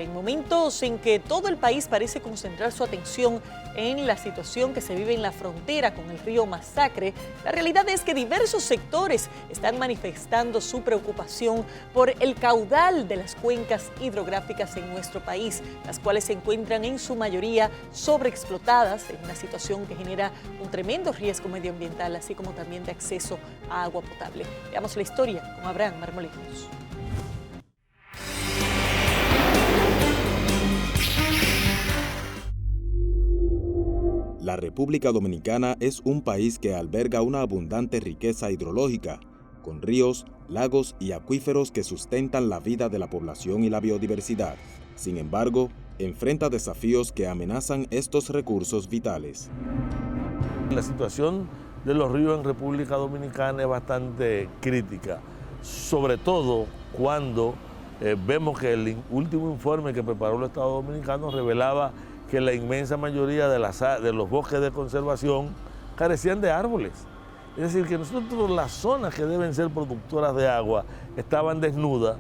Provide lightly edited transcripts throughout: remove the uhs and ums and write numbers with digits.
En momentos en que todo el país parece concentrar su atención en la situación que se vive en la frontera con el río Masacre, la realidad es que diversos sectores están manifestando su preocupación por el caudal de las cuencas hidrográficas en nuestro país, las cuales se encuentran en su mayoría sobreexplotadas en una situación que genera un tremendo riesgo medioambiental, así como también de acceso a agua potable. Veamos la historia con Abraham Marmolinos. La República Dominicana es un país que alberga una abundante riqueza hidrológica, con ríos, lagos y acuíferos que sustentan la vida de la población y la biodiversidad. Sin embargo, enfrenta desafíos que amenazan estos recursos vitales. La situación de los ríos en República Dominicana es bastante crítica, sobre todo cuando vemos que el último informe que preparó el Estado Dominicano revelaba que la inmensa mayoría de los bosques de conservación carecían de árboles. Es decir, que nosotros las zonas que deben ser productoras de agua estaban desnudas.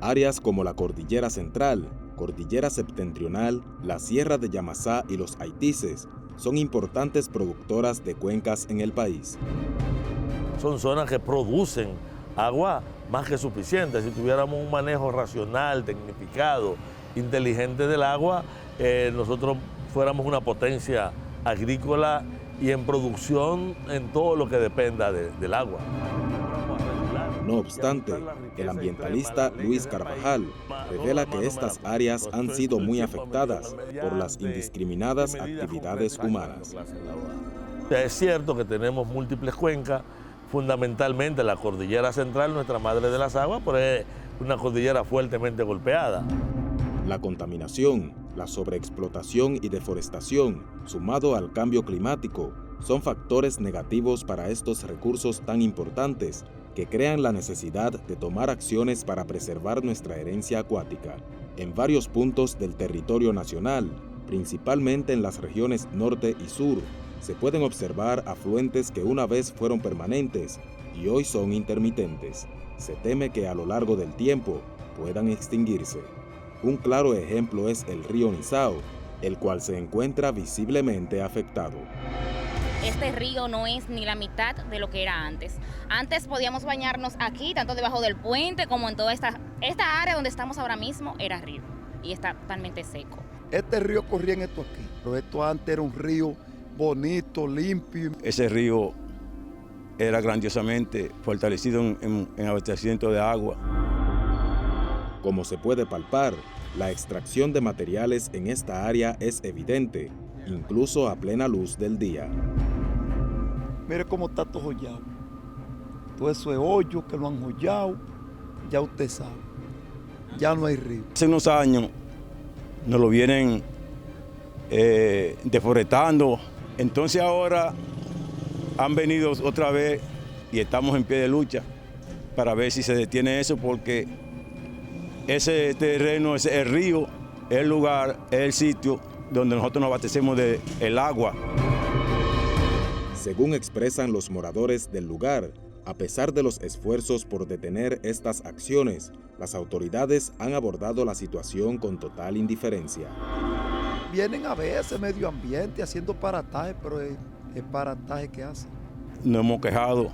Áreas como la Cordillera Central, Cordillera Septentrional, la Sierra de Yamasá y los Haitises son importantes productoras de cuencas en el país. Son zonas que producen agua más que suficiente. Si tuviéramos un manejo racional, tecnificado, inteligente del agua, nosotros fuéramos una potencia agrícola y en producción en todo lo que dependa del agua. No obstante, el ambientalista Luis Carvajal revela que estas áreas han sido muy afectadas por las indiscriminadas actividades humanas. Es cierto que tenemos múltiples cuencas, fundamentalmente la Cordillera Central, nuestra madre de las aguas, pero es una cordillera fuertemente golpeada. La contaminación, la sobreexplotación y deforestación, sumado al cambio climático, son factores negativos para estos recursos tan importantes que crean la necesidad de tomar acciones para preservar nuestra herencia acuática. En varios puntos del territorio nacional, principalmente en las regiones norte y sur, se pueden observar afluentes que una vez fueron permanentes y hoy son intermitentes. Se teme que a lo largo del tiempo puedan extinguirse. Un claro ejemplo es el río Nizao, el cual se encuentra visiblemente afectado. Este río no es ni la mitad de lo que era antes. Antes podíamos bañarnos aquí, tanto debajo del puente como en toda esta área donde estamos ahora mismo, era río y está totalmente seco. Este río corría en esto aquí, pero esto antes era un río bonito, limpio. Ese río era grandiosamente fortalecido en abastecimiento de agua. Como se puede palpar, la extracción de materiales en esta área es evidente, incluso a plena luz del día. Mire cómo está todo joyado. Todo eso es hoyo que lo han joyado, ya usted sabe. Ya no hay río. Hace unos años nos lo vienen deforestando. Entonces ahora han venido otra vez y estamos en pie de lucha para ver si se detiene eso, porque ese terreno, el río, es el lugar, es el sitio donde nosotros nos abastecemos del agua. Según expresan los moradores del lugar, a pesar de los esfuerzos por detener estas acciones, las autoridades han abordado la situación con total indiferencia. Vienen a veces medio ambiente haciendo parataje, pero es parataje que hacen. Nos hemos quejado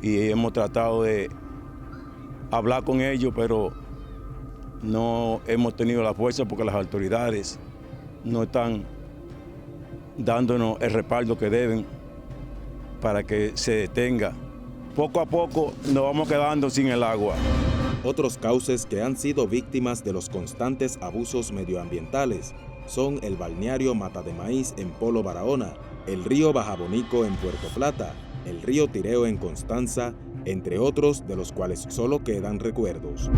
y hemos tratado de hablar con ellos, pero no hemos tenido la fuerza porque las autoridades no están dándonos el respaldo que deben para que se detenga. Poco a poco nos vamos quedando sin el agua. Otros cauces que han sido víctimas de los constantes abusos medioambientales son el balneario Mata de Maíz en Polo Barahona, el río Bajabonico en Puerto Plata, el río Tireo en Constanza, entre otros de los cuales solo quedan recuerdos.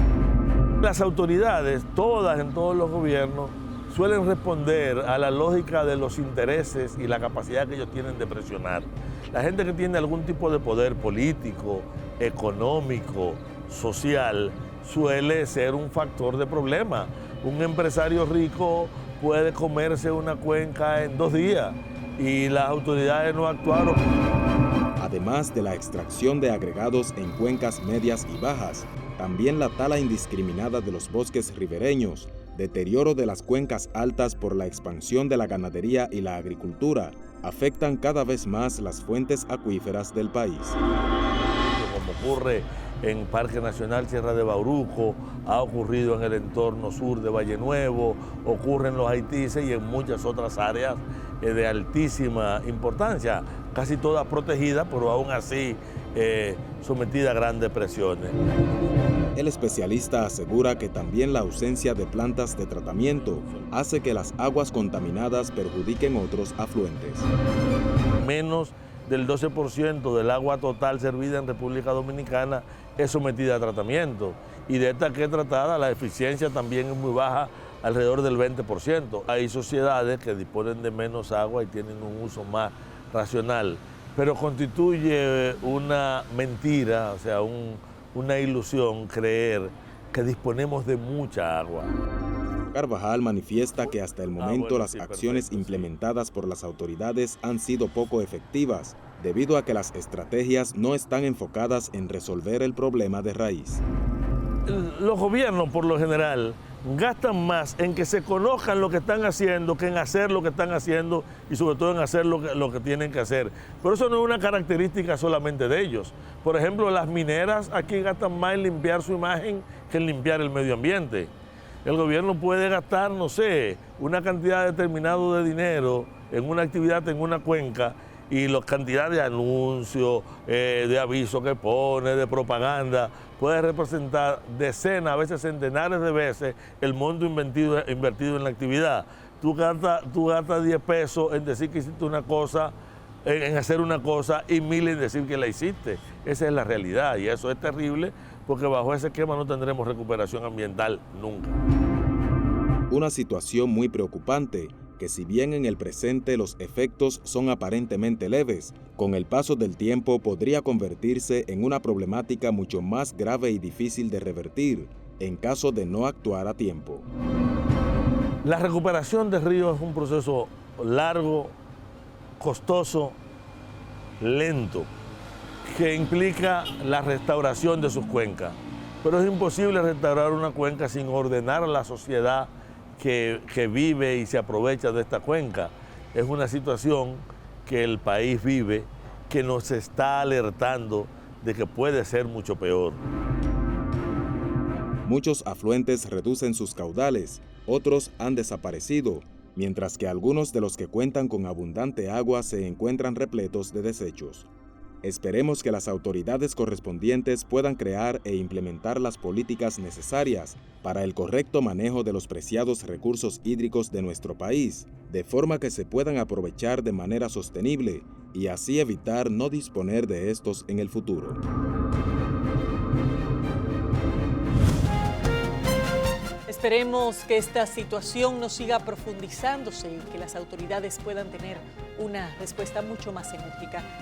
Las autoridades, todas en todos los gobiernos, suelen responder a la lógica de los intereses y la capacidad que ellos tienen de presionar. La gente que tiene algún tipo de poder político, económico, social, suele ser un factor de problema. Un empresario rico puede comerse una cuenca en 2 días y las autoridades no actuaron. Además de la extracción de agregados en cuencas medias y bajas, También la tala indiscriminada de los bosques ribereños, deterioro de las cuencas altas por la expansión de la ganadería y la agricultura, afectan cada vez más las fuentes acuíferas del país. Como ocurre en Parque Nacional Sierra de Bauruco, ha ocurrido en el entorno sur de Valle Nuevo, ocurre en los Haitises y en muchas otras áreas de altísima importancia, casi todas protegidas, pero aún así sometidas a grandes presiones. El especialista asegura que también la ausencia de plantas de tratamiento hace que las aguas contaminadas perjudiquen otros afluentes. Menos del 12% del agua total servida en República Dominicana es sometida a tratamiento, y de esta que es tratada la eficiencia también es muy baja, alrededor del 20%. Hay sociedades que disponen de menos agua y tienen un uso más racional, pero constituye una mentira, o sea, una ilusión creer que disponemos de mucha agua. Carvajal manifiesta que hasta el momento las acciones implementadas por las autoridades han sido poco efectivas, debido a que las estrategias no están enfocadas en resolver el problema de raíz. Los gobiernos, por lo general, gastan más en que se conozcan lo que están haciendo que en hacer lo que están haciendo, y sobre todo en hacer lo que tienen que hacer. Pero eso no es una característica solamente de ellos. Por ejemplo, las mineras aquí gastan más en limpiar su imagen que en limpiar el medio ambiente. El gobierno puede gastar, no sé, una cantidad determinada de dinero en una actividad en una cuenca, y la cantidad de anuncios, de avisos que pone, de propaganda, puede representar decenas, a veces centenares de veces el monto invertido en la actividad. Tú gastas 10 pesos en decir que hiciste una cosa, en hacer una cosa, y 1000 en decir que la hiciste. Esa es la realidad, y eso es terrible, porque bajo ese esquema no tendremos recuperación ambiental nunca. Una situación muy preocupante, que si bien en el presente los efectos son aparentemente leves, con el paso del tiempo podría convertirse en una problemática mucho más grave y difícil de revertir, en caso de no actuar a tiempo. La recuperación de ríos es un proceso largo, costoso, lento, que implica la restauración de sus cuencas. Pero es imposible restaurar una cuenca sin ordenar a la sociedad que vive y se aprovecha de esta cuenca. Es una situación que el país vive, que nos está alertando de que puede ser mucho peor. Muchos afluentes reducen sus caudales, otros han desaparecido, mientras que algunos de los que cuentan con abundante agua se encuentran repletos de desechos. Esperemos que las autoridades correspondientes puedan crear e implementar las políticas necesarias para el correcto manejo de los preciados recursos hídricos de nuestro país, de forma que se puedan aprovechar de manera sostenible y así evitar no disponer de estos en el futuro. Esperemos que esta situación no siga profundizándose y que las autoridades puedan tener una respuesta mucho más enérgica.